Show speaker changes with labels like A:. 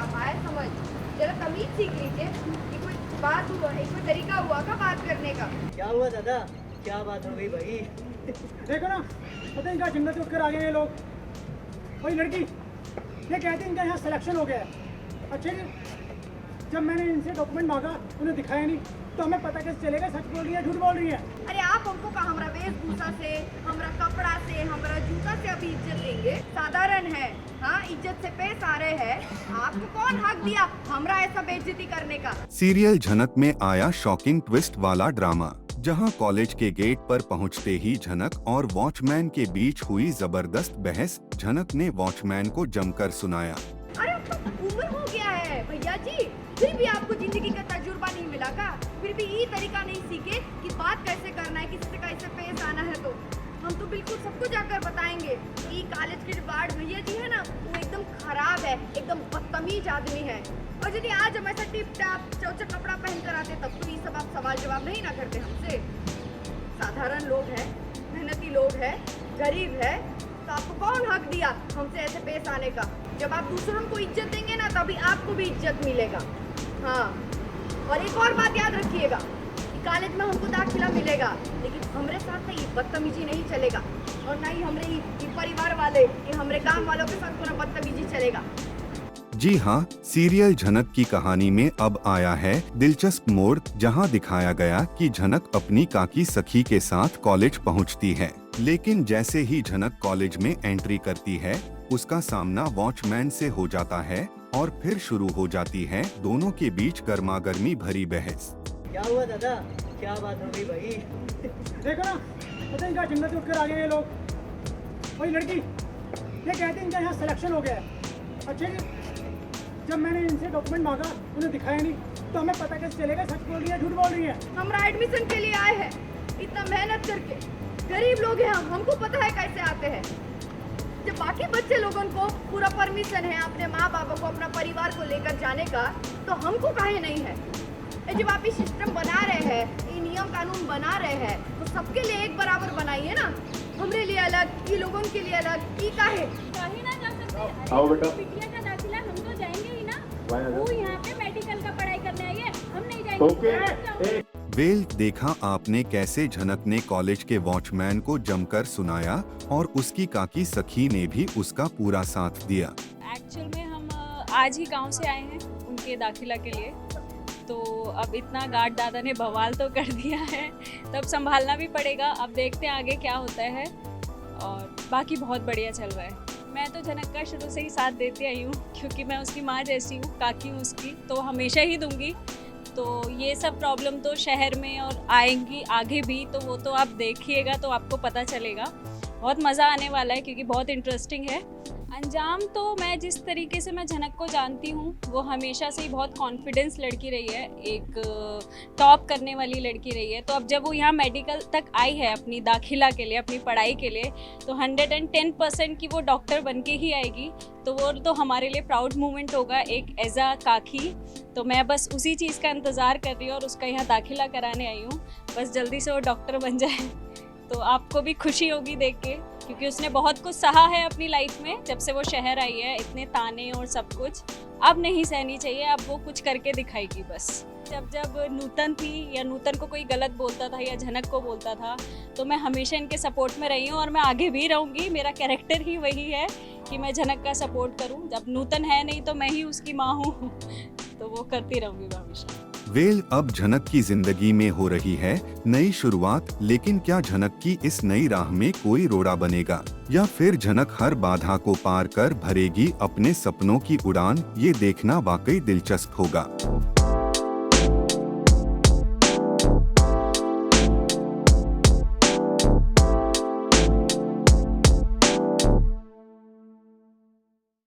A: आप आए समझ, जरा तमीज सीख लीजिए कि कोई बात हुआ, एक कोई तरीका हुआ का बात करने का।
B: क्या हुआ दादा, क्या बात हो गई भाई?
C: देखो ना, पता नहीं क्या जंगल से उठकर आ गए ये लोग। वही लड़की, ये कहते हैं इनका यहाँ सिलेक्शन हो गया है। अच्छा जी, जब मैंने इनसे डॉक्यूमेंट मांगा उन्हें दिखाया नहीं, तो हमें पता कैसे चलेगा सच बोल रही है झूठ बोल रही है?
A: अरे आप हमको का हमरा वेशभूषा से, हमरा कपड़ा से, हमरा जूता से अभी इज्जत लेंगे? साधारण है, हाँ इज्जत से पेश आ रहे हैं। आपको कौन हक दिया हमरा ऐसा बेइज्जती करने का?
D: सीरियल झनक में आया शॉकिंग ट्विस्ट वाला ड्रामा, जहां कॉलेज के गेट पर पहुंचते ही झनक और वॉचमैन के बीच हुई जबरदस्त बहस। झनक ने वॉचमैन को जमकर सुनाया।
A: अरे अब तो उम्र हो गया है भैया जी, फिर भी आपको जिंदगी का तजुर्बा नहीं मिला का? फिर भी ये तरीका नहीं सीखे कि बात कैसे करना है, किसी से कैसे पेश आना है? तो हम तो बिल्कुल सबको जाकर बताएंगे। ये कॉलेज के बाड़ भैया जी है ना, वो एकदम खराब है, एकदम बदतमीज आदमी है। और यदि आज हम ऐसा टिप टाप चौचा कपड़ा पहन कर आते तब तो ये सब आप सवाल जवाब नहीं ना करते हमसे। साधारण लोग हैं, मेहनती लोग हैं, गरीब है, तो आपको कौन हक दिया हमसे ऐसे पेश आने का? जब आप दूसरों को इज्जत देंगे ना, तभी आपको भी इज्जत मिलेगा। हाँ, और एक और बात याद रखिएगा कि कॉलेज में हमको दाखिला मिलेगा, लेकिन हमरे साथ ना ये बदतमीजी नहीं चलेगा, और ना ही हमरे ये परिवार वाले, ये हमरे काम वालों के साथ पूरा बदतमीजी चलेगा।
D: जी हाँ, सीरियल झनक की कहानी में अब आया है दिलचस्प मोड़, जहां दिखाया गया कि झनक अपनी काकी सखी के साथ कॉलेज पहुंचती है। लेकिन जैसे ही झनक कॉलेज में एंट्री करती है, उसका सामना वॉचमैन से हो जाता है और फिर शुरू हो जाती है दोनों के बीच गर्मागर्मी भरी बहस।
B: क्या हुआ दादा, क्या बात हो गई भाई?
C: देखो ना, पता नहीं क्या जंगल से उठकर आ गए ये लोग। वही लड़की, ये कहते हैं इनका यहाँ सिलेक्शन हो गया है। अच्छा जी, जब मैंने इनसे डॉक्यूमेंट मांगा उन्हें दिखाया नहीं, तो हमें पता कैसे चलेगा सच बोल रही है झूठ बोल रही है?
A: हमरा एडमिशन के लिए आए हैं, इतना मेहनत करके, गरीब लोग हैं हम, हमको पता है कैसे आते हैं। जब बाकी बच्चे लोगों को पूरा परमिशन है अपने माँ बाप को, अपना परिवार को लेकर जाने का, तो हमको काहे नहीं है? जब आप ये सिस्टम बना रहे हैं, ये नियम कानून बना रहे हैं, तो सबके लिए एक बराबर बनाइए ना। हमरे लिए अलग, ये लोगों के लिए अलग, ये काहे?
E: कहीं ना जा सकते।
F: आओ बेटा।
E: बिटिया का दाखिला हम तो जाएंगे ही ना। वो यहाँ पे मेडिकल का पढ़ाई करने आई है, हम नहीं जाएंगे।
F: ओके।
D: वेल, देखा आपने कैसे झनक ने कॉलेज के वॉचमैन को जमकर सुनाया और उसकी काकी सखी ने भी उसका पूरा साथ दिया।
G: एक्चुअल में हम आज ही गांव से आए हैं उनके दाखिला के लिए, तो अब इतना गार्ड दादा ने बवाल तो कर दिया है, तब संभालना भी पड़ेगा। अब देखते हैं आगे क्या होता है, और बाकी बहुत बढ़िया चल रहा है। मैं तो झनक का शुरू से ही साथ देती आई हूँ, क्योंकि मैं उसकी माँ जैसी हूँ, काकी हूँ उसकी, तो हमेशा ही दूंगी। तो ये सब प्रॉब्लम तो शहर में और आएंगी आगे भी, तो वो तो आप देखिएगा तो आपको पता चलेगा। बहुत मज़ा आने वाला है, क्योंकि बहुत इंटरेस्टिंग है। अंजाम तो मैं जिस तरीके से मैं झनक को जानती हूँ, वो हमेशा से ही बहुत कॉन्फिडेंस लड़की रही है, एक टॉप करने वाली लड़की रही है। तो अब जब वो यहाँ मेडिकल तक आई है अपनी दाखिला के लिए, अपनी पढ़ाई के लिए, तो 110% की वो डॉक्टर बन के ही आएगी। तो वो तो हमारे लिए प्राउड मोमेंट होगा एक एज अ काकी। तो मैं बस उसी चीज़ का इंतज़ार कर रही हूँ और उसका यहाँ दाखिला कराने आई हूँ। बस जल्दी से वो डॉक्टर बन जाए तो आपको भी खुशी होगी देख के, क्योंकि उसने बहुत कुछ सहा है अपनी लाइफ में। जब से वो शहर आई है, इतने ताने और सब कुछ अब नहीं सहनी चाहिए, अब वो कुछ करके दिखाएगी बस। जब नूतन थी या नूतन को कोई गलत बोलता था या झनक को बोलता था, तो मैं हमेशा इनके सपोर्ट में रही हूँ और मैं आगे भी रहूँगी। मेरा कैरेक्टर ही वही है कि मैं झनक का सपोर्ट करूँ। जब नूतन है नहीं तो मैं ही उसकी माँ हूँ तो वो करती रहूँगी मैं हमेशा।
D: वेल, अब झनक की जिंदगी में हो रही है नई शुरुआत, लेकिन क्या झनक की इस नई राह में कोई रोड़ा बनेगा, या फिर झनक हर बाधा को पार कर भरेगी अपने सपनों की उड़ान? ये देखना वाकई दिलचस्प होगा।